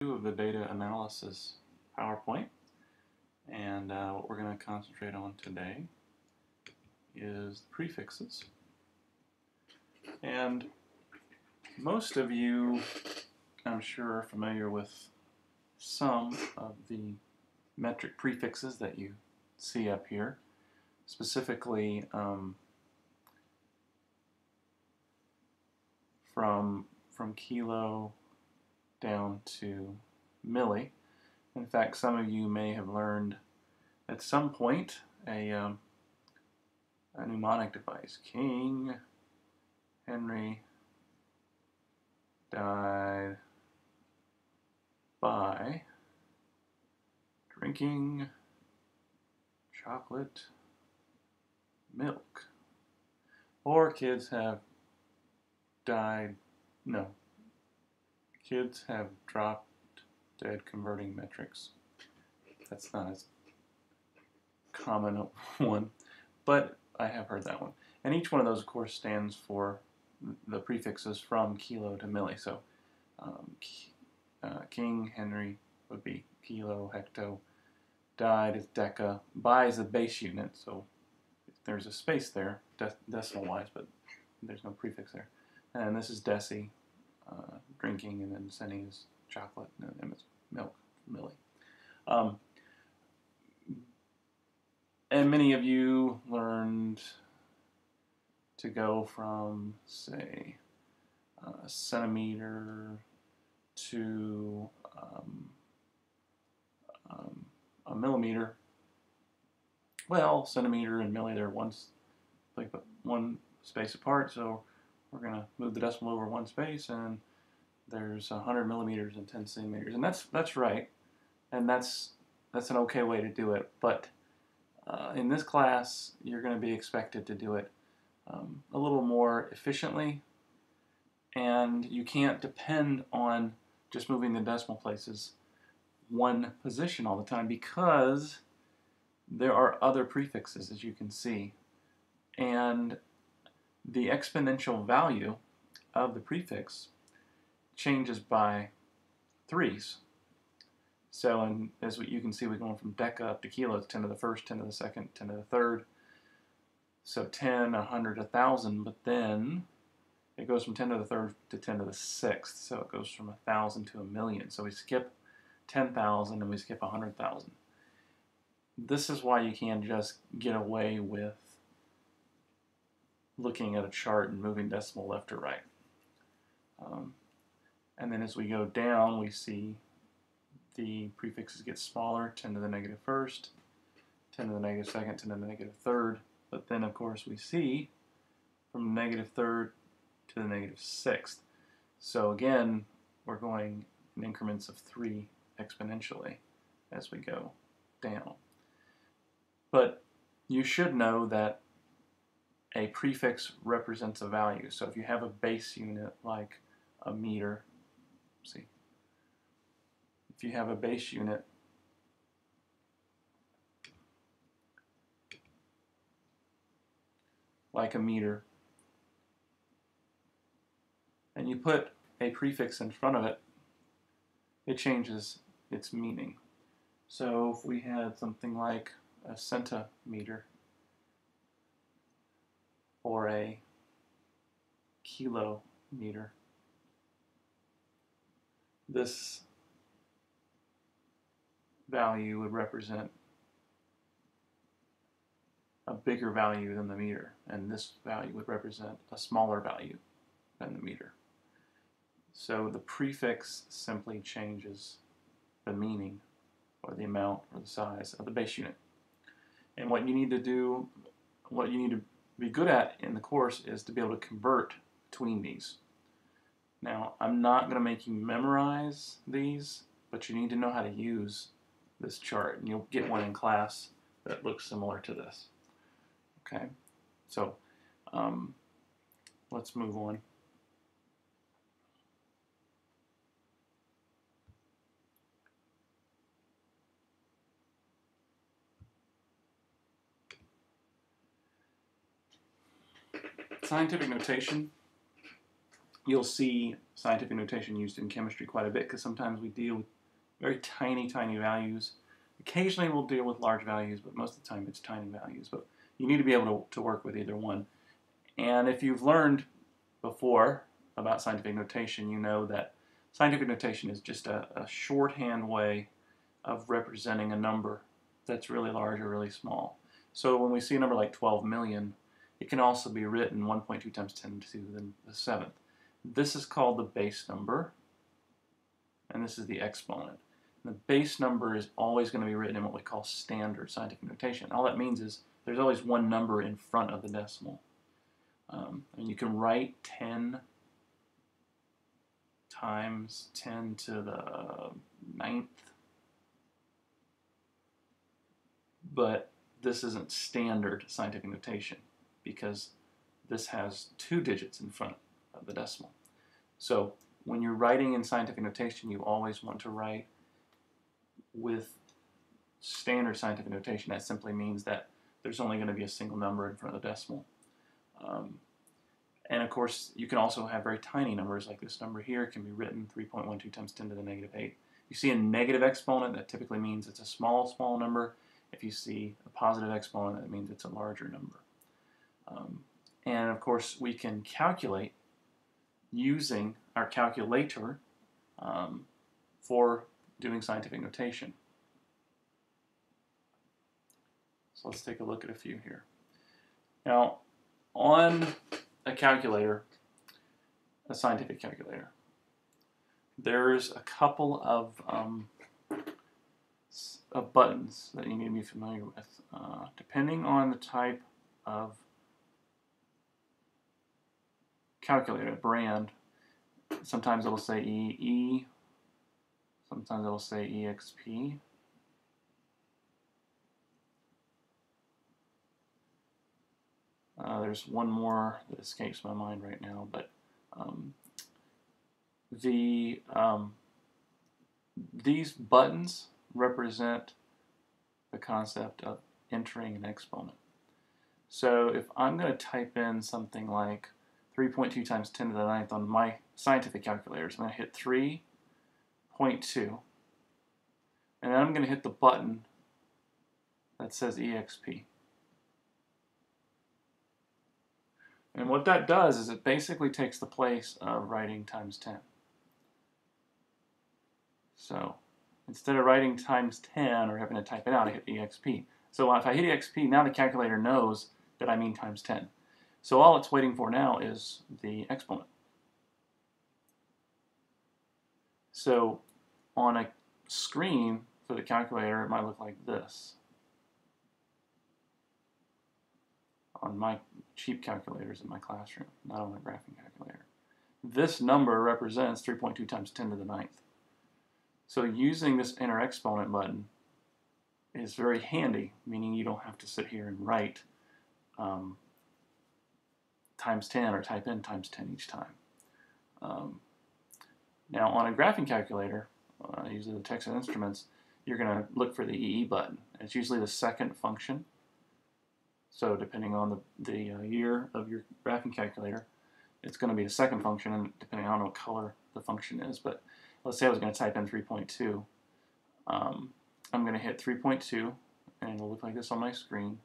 Of the data analysis PowerPoint, and what we're going to concentrate on today is prefixes. And most of you, I'm sure, are familiar with some of the metric prefixes that you see up here, specifically from kilo down to milli. In fact, some of you may have learned at some point a mnemonic device. King Henry died by drinking chocolate milk. Or kids have dropped dead converting metrics. That's not as common a one, but I have heard that one. And each one of those, of course, stands for the prefixes from kilo to milli. So King Henry would be kilo, hecto, died is deca, by is the base unit, so there's a space there, decimal-wise, but there's no prefix there. And this is deci, drinking, and then centi is chocolate, and then it's milk, milli. And many of you learned to go from, say, a centimeter to a millimeter. Well, centimeter and milli, they're one space apart, so we're going to move the decimal over one space, and there's 100 millimeters and 10 centimeters, and that's right, and that's an okay way to do it. But in this class, you're going to be expected to do it a little more efficiently, and you can't depend on just moving the decimal places one position all the time, because there are other prefixes, as you can see, and the exponential value of the prefix changes by threes. So as you can see, we're going from deca up to kilo. It's 10 to the first, 10 to the second, 10 to the third. So 10, 100, 1,000, but then it goes from 10 to the third to 10 to the sixth. So it goes from 1,000 to 1,000,000. So we skip 10,000 and we skip 100,000. This is why you can't just get away with looking at a chart and moving decimal left or right. And then as we go down, we see the prefixes get smaller, 10 to the negative first, 10 to the negative second, 10 to the negative third. But then, of course, we see from the negative third to the negative sixth. So again, we're going in increments of 3 exponentially as we go down. But you should know that a prefix represents a value. So if you have a base unit like a meter, see, if you have a base unit like a meter, and you put a prefix in front of it, it changes its meaning. So if we had something like a centimeter or a kilometer, this value would represent a bigger value than the meter, and this value would represent a smaller value than the meter. So the prefix simply changes the meaning or the amount or the size of the base unit. And what you need to do, what you need to be good at in the course is to be able to convert between these. Now, I'm not going to make you memorize these, but you need to know how to use this chart, and you'll get one in class that looks similar to this. Okay, so let's move on. Scientific notation you'll see scientific notation used in chemistry quite a bit because sometimes we deal with very tiny, tiny values. Occasionally we'll deal with large values, but most of the time it's tiny values. But you need to be able to work with either one. And if you've learned before about scientific notation, you know that scientific notation is just a shorthand way of representing a number that's really large or really small. So when we see a number like 12 million, it can also be written 1.2 times 10 to the 7th. This is called the base number, and this is the exponent. And the base number is always going to be written in what we call standard scientific notation. All that means is there's always one number in front of the decimal. And you can write 10 times 10 to the 9th, but this isn't standard scientific notation because this has 2 digits in front of the decimal. So when you're writing in scientific notation, you always want to write with standard scientific notation. That simply means that there's only going to be a single number in front of the decimal. And of course, you can also have very tiny numbers like this number here. It can be written 3.12 times 10 to the negative 8. You see a negative exponent, that typically means it's a small, small number. If you see a positive exponent, that means it's a larger number. And of course, we can calculate using our calculator for doing scientific notation. So let's take a look at a few here. Now, on a calculator, a scientific calculator, there's a couple of buttons that you need to be familiar with. Depending on the type of calculator brand, sometimes it'll say EE, sometimes it'll say EXP. There's one more that escapes my mind right now, but these buttons represent the concept of entering an exponent. So if I'm going to type in something like 3.2 times 10 to the 9th on my scientific calculators, I'm going to hit 3.2, and then I'm going to hit the button that says EXP. And what that does is it basically takes the place of writing times 10. So instead of writing times 10 or having to type it out, I hit EXP. So if I hit EXP, now the calculator knows that I mean times 10. So all it's waiting for now is the exponent. So on a screen for the calculator, it might look like this. On my cheap calculators in my classroom, not on a graphing calculator. This number represents 3.2 times 10 to the 9th. So using this enter exponent button is very handy, meaning you don't have to sit here and write times 10 or type in times 10 each time. Now on a graphing calculator, usually the Texas Instruments, you're going to look for the EE button. It's usually the second function. So depending on the year of your graphing calculator, it's going to be a second function, and depending on what color the function is. But let's say I was going to type in 3.2. I'm going to hit 3.2, and it'll look like this on my screen.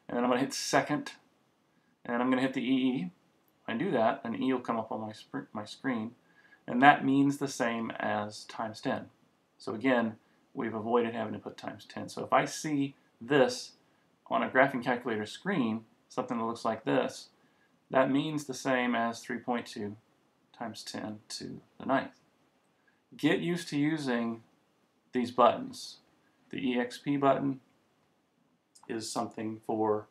And then I'm going to hit second, and I'm going to hit the EE. When I do that, an E will come up on my screen, and that means the same as times 10. So again, we've avoided having to put times 10. So if I see this on a graphing calculator screen, something that looks like this, that means the same as 3.2 times 10 to the 9th. Get used to using these buttons. The EXP button is something for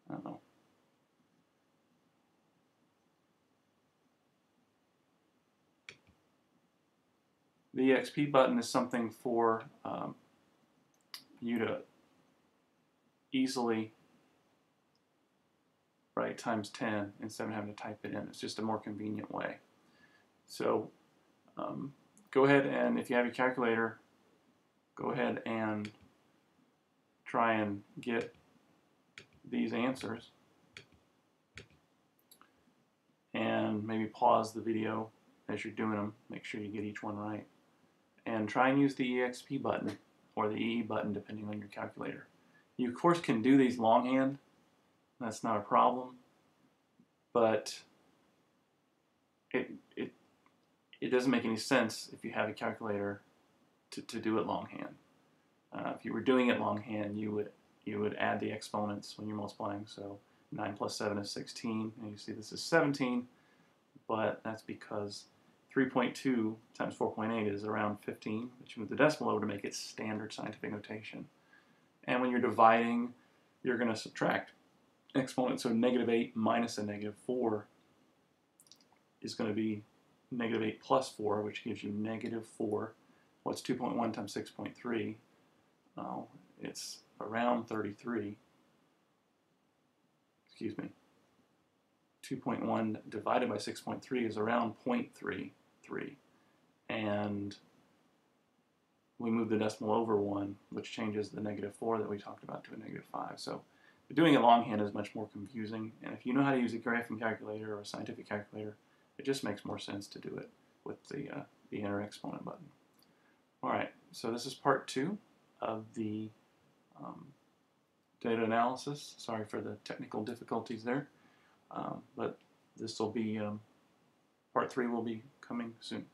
I don't know. The EXP button is something for you to easily write times 10 instead of having to type it in. It's just a more convenient way. So go ahead and, if you have your calculator, go ahead and try and get these answers, and maybe pause the video as you're doing them, make sure you get each one right, and try and use the EXP button or the EE button depending on your calculator. You of course can do these longhand, that's not a problem, but it doesn't make any sense if you have a calculator to do it longhand. If you were doing it longhand, you would add the exponents when you're multiplying. So 9 plus 7 is 16, and you see this is 17, but that's because 3.2 times 4.8 is around 15, but you move the decimal over to make it standard scientific notation. And when you're dividing, you're going to subtract exponents. So -8 minus a -4 is going to be -8 plus 4, which gives you -4. What's 2.1 times 6.3? Oh, it's around 33. Excuse me. 2.1 divided by 6.3 is around 0.33. And we move the decimal over 1, which changes the -4 that we talked about to a -5. So doing it longhand is much more confusing. And if you know how to use a graphing calculator or a scientific calculator, it just makes more sense to do it with the enter exponent button. All right, so this is part 2 of the data analysis. Sorry for the technical difficulties there, but this will be, part 3 will be coming soon.